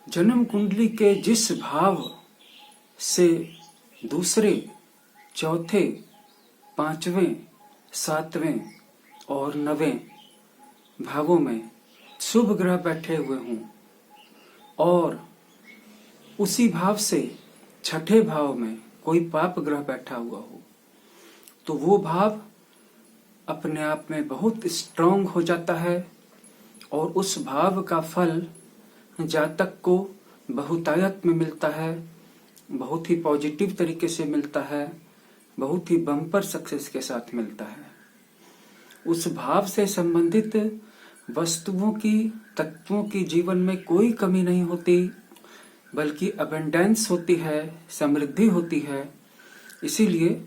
जन्म कुंडली के जिस भाव से दूसरे, चौथे, पांचवें, सातवें और नवें भावों में शुभ ग्रह बैठे हुए हों और उसी भाव से छठे भाव में कोई पाप ग्रह बैठा हुआ हो, तो वो भाव अपने आप में बहुत स्ट्रांग हो जाता है और उस भाव का फल जातक को बहुतायत में मिलता है, बहुत ही पॉजिटिव तरीके से मिलता है, बहुत ही बम्पर सक्सेस के साथ मिलता है। उस भाव से संबंधित वस्तुओं की, तत्वों की जीवन में कोई कमी नहीं होती, बल्कि अबंडेंस होती है, समृद्धि होती है। इसीलिए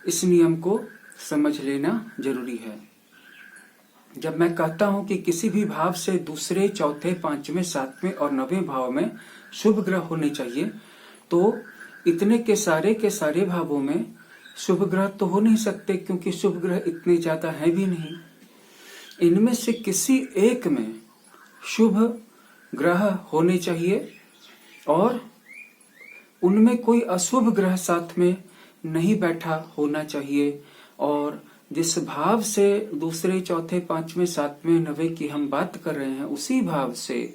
इस नियम को समझ लेना जरूरी है। जब मैं कहता हूं कि किसी भी भाव से दूसरे, चौथे, पांचवें, सातवें और नवें भाव में शुभ ग्रह होने चाहिए, तो इतने के सारे भावों में शुभ ग्रह तो हो नहीं सकते, क्योंकि शुभ ग्रह इतने ज्यादा हैं भी नहीं। इनमें से किसी एक में शुभ ग्रह होने चाहिए और उनमें कोई अशुभ ग्रह साथ में नहीं बैठा होना चाहिए। और जिस भाव से दूसरे, चौथे, पांचवें, सातवें, नवें की हम बात कर रहे हैं, उसी भाव से,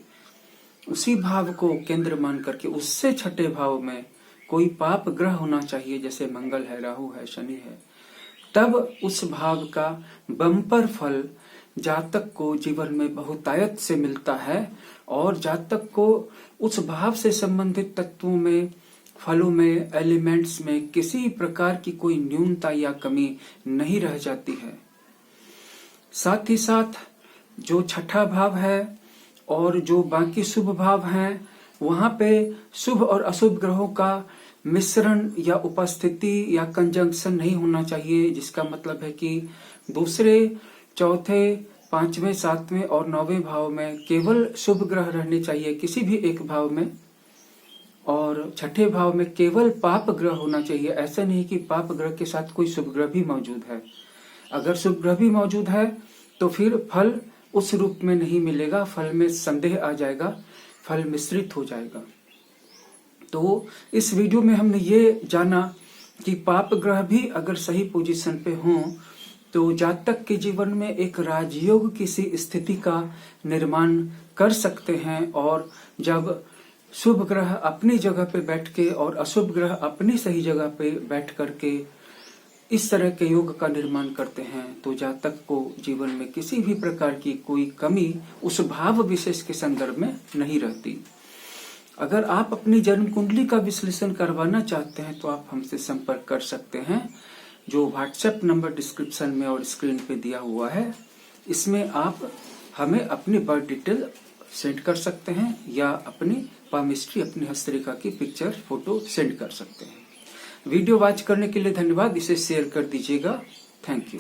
उसी भाव को केंद्र मान करके उससे छठे भाव में कोई पाप ग्रह होना चाहिए, जैसे मंगल है, राहु है, शनि है। तब उस भाव का बम्पर फल जातक को जीवन में बहुतायत से मिलता है और जातक को उस भाव से संबंधित तत्वों में, फलों में, एलिमेंट्स में किसी प्रकार की कोई न्यूनता या कमी नहीं रह जाती है। साथ ही साथ जो छठा भाव है और जो बाकी शुभ भाव हैं, वहां पे शुभ और अशुभ ग्रहों का मिश्रण या उपस्थिति या कंजंक्शन नहीं होना चाहिए, जिसका मतलब है कि दूसरे, चौथे, पांचवें, सातवें और नौवें भाव में केवल शुभ ग्रह रहने चाहिए किसी भी एक भाव में, और छठे भाव में केवल पाप ग्रह होना चाहिए। ऐसा नहीं कि पाप ग्रह के साथ कोई शुभ ग्रह भी मौजूद है। अगर शुभ ग्रह भी मौजूद है तो फिर फल उस रूप में नहीं मिलेगा, फल में संदेह आ जाएगा, फल मिश्रित हो जाएगा। तो इस वीडियो में हमने ये जाना कि पाप ग्रह भी अगर सही पोजीशन पे हों तो जातक के जीवन में एक राजयोग की सी स्थिति का निर्माण कर सकते हैं। और जब शुभ ग्रह अपनी जगह पे बैठ के और अशुभ ग्रह अपनी सही जगह पे बैठ करके इस तरह के योग का निर्माण करते हैं, तो जातक को जीवन में किसी भी प्रकार की कोई कमी उस भाव विशेष के संदर्भ में नहीं रहती। अगर आप अपनी जन्म कुंडली का विश्लेषण करवाना चाहते हैं तो आप हमसे संपर्क कर सकते हैं, जो व्हाट्सएप नंबर डिस्क्रिप्शन में और स्क्रीन पे दिया हुआ है। इसमें आप हमें अपनी बर्थ डिटेल सेंड कर सकते हैं या अपनी पामिस्ट्री, अपनी हस्तरेखा की पिक्चर, फोटो सेंड कर सकते हैं। वीडियो वॉच करने के लिए धन्यवाद। इसे शेयर कर दीजिएगा। Thank you.